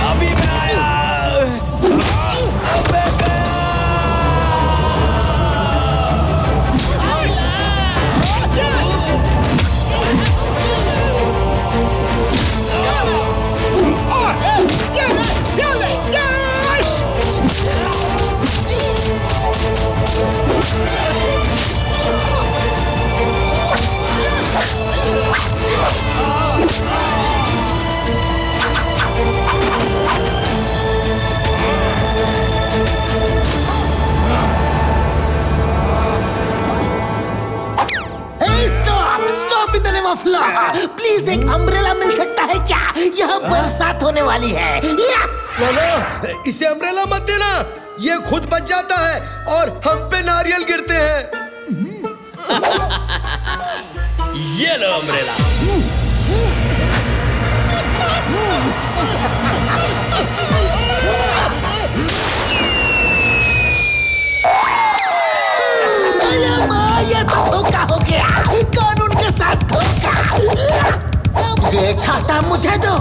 S11: अभी मैं आया।
S3: प्लीज एक अम्ब्रेला मिल सकता है क्या? यहाँ बरसात होने वाली है।
S12: लाला, इसे अम्ब्रेला मत देना, ये खुद बच जाता है और हम पे नारियल गिरते हैं।
S13: ये लो अम्ब्रेला।
S3: ये तो धोखा हो गया, कानून के साथ धोखा। ये छाता मुझे दो।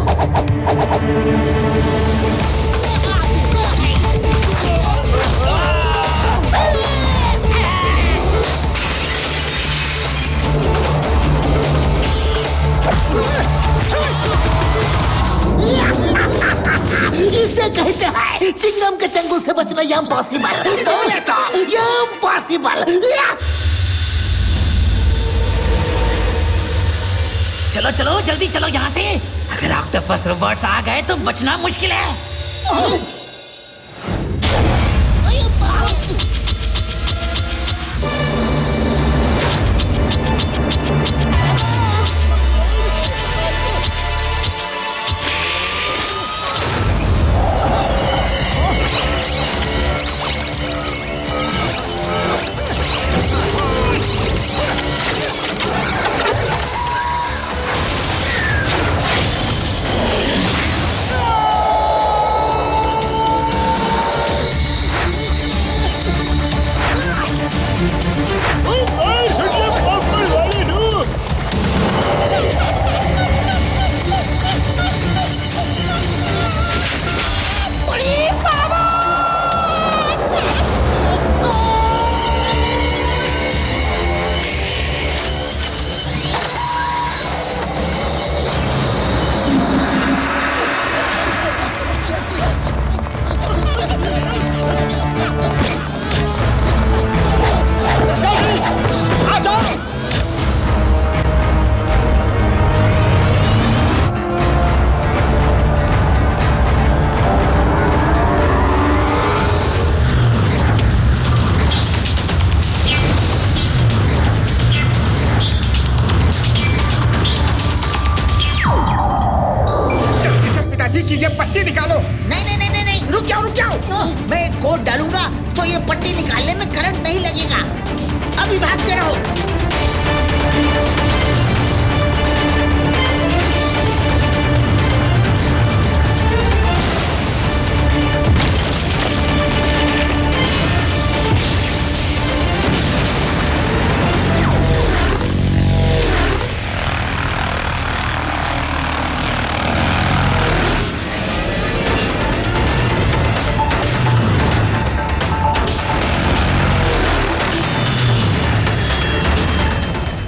S3: इसे कहते हैं चिंगम के चंगुल से बचना इम्पॉसिबल। बोले तो इम्पॉसिबल।
S14: चलो चलो जल्दी चलो यहाँ से। अगर ऑक्टोपस रोबोट्स आ गए तो बचना मुश्किल है।
S4: कि ये पट्टी निकालो।
S9: नहीं, रुक जाओ। मैं एक कोड डालूंगा तो ये पट्टी निकालने में करंट नहीं लगेगा। अभी भागते रहो।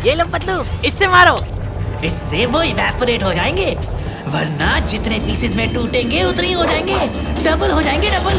S14: ये लो पतलू, इससे मारो। इससे वो इवेपोरेट हो जाएंगे, वरना जितने पीसेस में टूटेंगे उतने ही हो जाएंगे। डबल हो जाएंगे, डबल।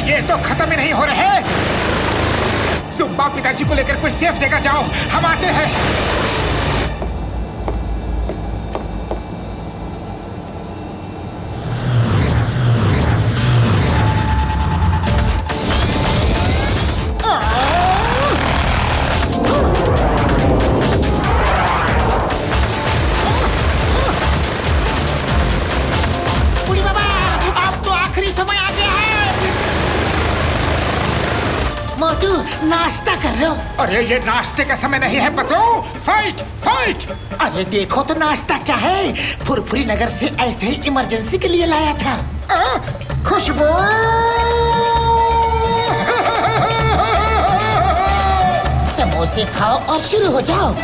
S4: ये तो खत्म ही नहीं हो रहे। जुम्बा, पिताजी को लेकर कोई सेफ जगह जाओ, हम आते हैं।
S3: बुढ़ी बाबा, अब तो आखिरी समय आ गया है। मोटू, नाश्ता कर लो।
S4: अरे ये नाश्ते का समय नहीं है पतलू। Fight fight.
S3: अरे देखो तो नाश्ता क्या है, फुरफुरी नगर से ऐसे ही इमरजेंसी के लिए लाया था।
S4: खुशबू।
S3: समोसे खाओ और शुरू हो जाओ।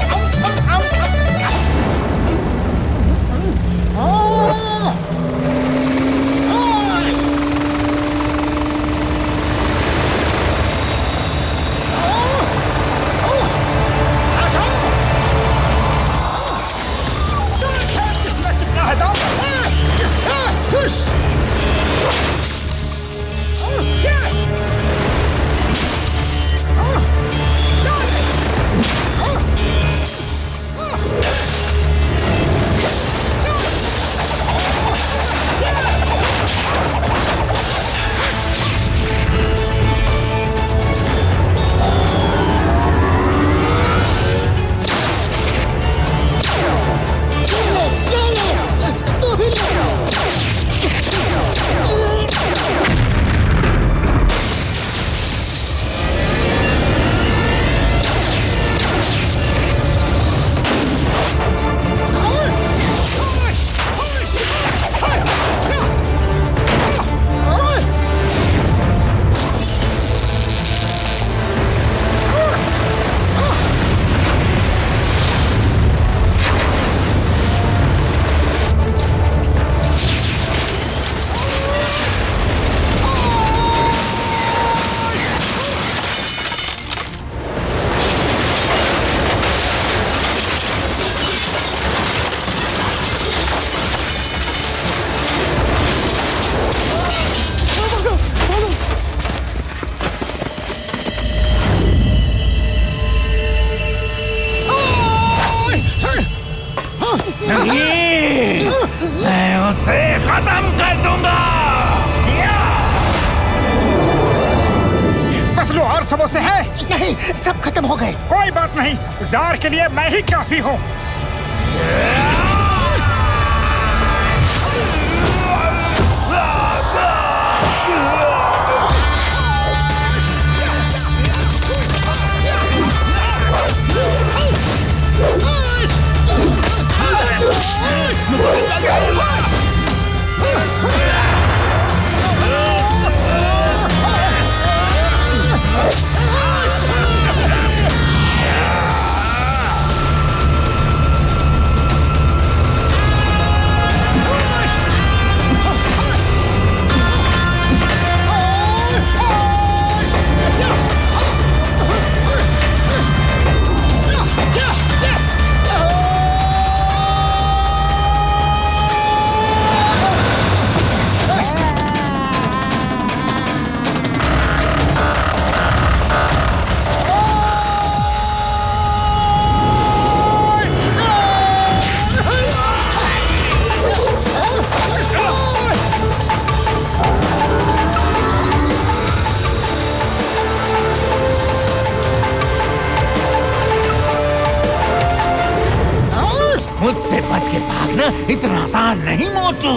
S4: और सबों से है?
S3: नहीं, सब खत्म हो गए।
S4: कोई बात नहीं, जार के लिए मैं ही काफी हूँ।
S7: मुझसे बच के भागना इतना आसान नहीं मोटू।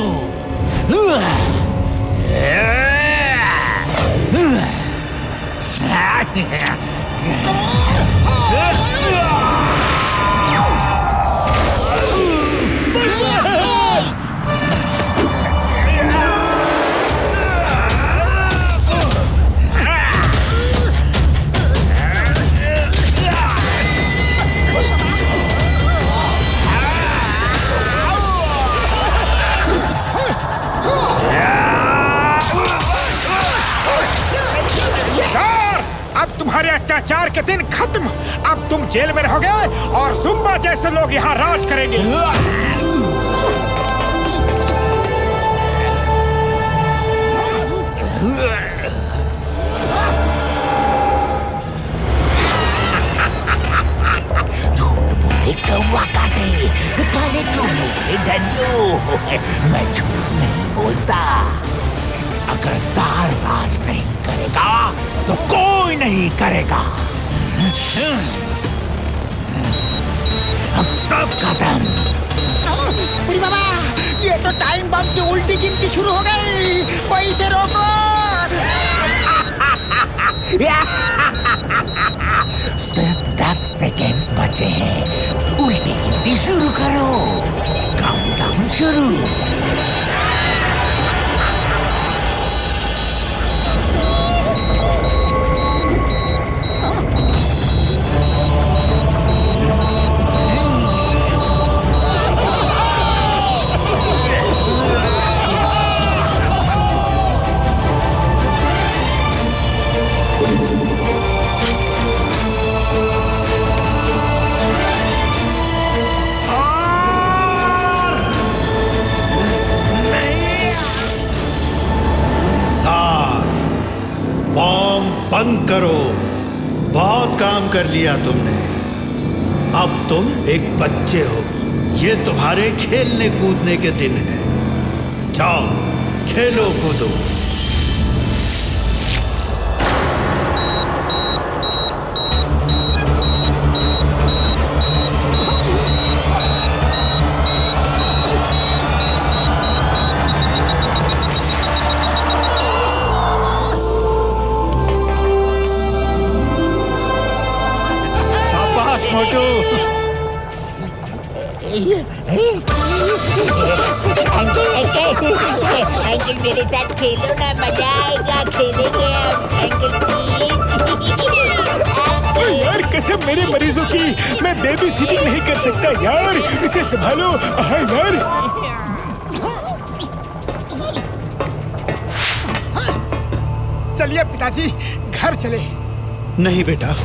S4: तुम्हारे अत्याचार के दिन खत्म। अब तुम जेल में रहोगे और जुम्बा जैसे लोग यहाँ राज करेंगे।
S7: झूठ बोले कौवा काटे, काले कौवे से डरियो। मैं झूठ नहीं बोलता। अगर जार राज नहीं करेगा तो कोई नहीं करेगा। अब सब खत्म।
S3: बुढ़ी बाबा, ये तो टाइम बम की उल्टी गिनती शुरू हो गई। कोई इसे रोको।
S7: सिर्फ 10 सेकेंड्स बचे हैं। उल्टी गिनती शुरू करो। काउंटडाउन शुरू।
S2: बंद करो। बहुत काम कर लिया तुमने। अब तुम एक बच्चे हो। ये तुम्हारे खेलने कूदने के दिन हैं। जाओ खेलो कूदो। मोटू।
S15: अंकल मेरे साथ खेलो ना, मजा आएगा। खेलेंगे अब अंकल प्लीज।
S5: यार कसम मेरे मरीजों की, मैं बेबी सिटिंग नहीं कर सकता यार। इसे संभालो। हाँ यार।
S4: चलिए पिताजी घर चले।
S2: नहीं बेटा,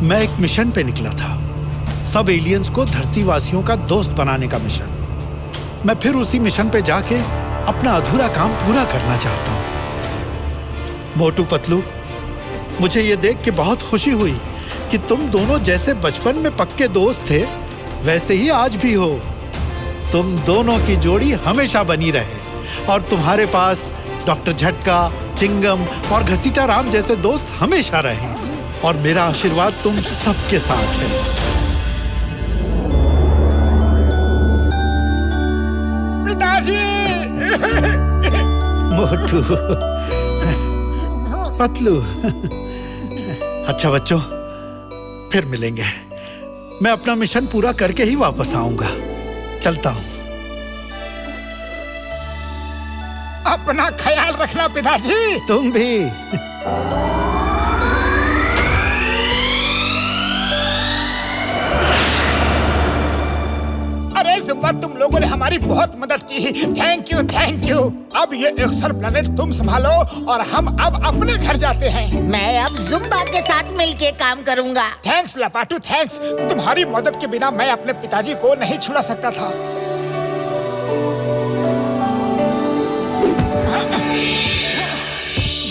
S2: मैं एक मिशन पे निकला था। सब एलियंस को धरतीवासियों का दोस्त बनाने का मिशन। मैं फिर उसी मिशन पे जाके अपना अधूरा काम पूरा करना चाहता हूँ। मोटू पतलू, मुझे ये देख के बहुत खुशी हुई कि तुम दोनों जैसे बचपन में पक्के दोस्त थे, वैसे ही आज भी हो। तुम दोनों की जोड़ी हमेशा बनी रहे और तुम्हारे पास डॉक्टर झटका, चिंगम और घसीटा राम जैसे दोस्त हमेशा रहें और मेरा आशीर्वाद तुम सबके साथ है।
S4: पिताजी!
S2: मोटू, पतलू। अच्छा बच्चों, फिर मिलेंगे। मैं अपना मिशन पूरा करके ही वापस आऊंगा। चलता हूं।
S4: अपना ख्याल रखना पिताजी।
S2: तुम भी।
S4: अरे जुम्मा, तुम लोगों ने हमारी बहुत मदद की। Thank you, thank you. अब ये एक्सर प्लेनेट तुम संभालो और हम अब अपने घर जाते हैं।
S9: मैं अब जुम्बा के साथ मिलके काम करूंगा।
S4: Thanks Lapatu, thanks. तुम्हारी मदद के बिना मैं अपने पिताजी को नहीं छुड़ा सकता था।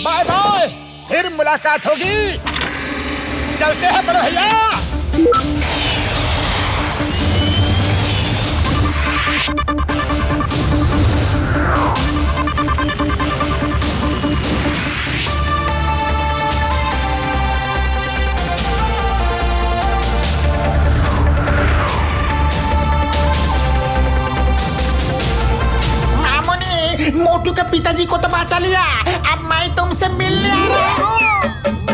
S4: बाय बाय, फिर मुलाकात होगी। चलते हैं बड़े भैया।
S3: मोटू के पिताजी को तो बचा लिया। अब मैं तुमसे मिलने आ रहा हूँ।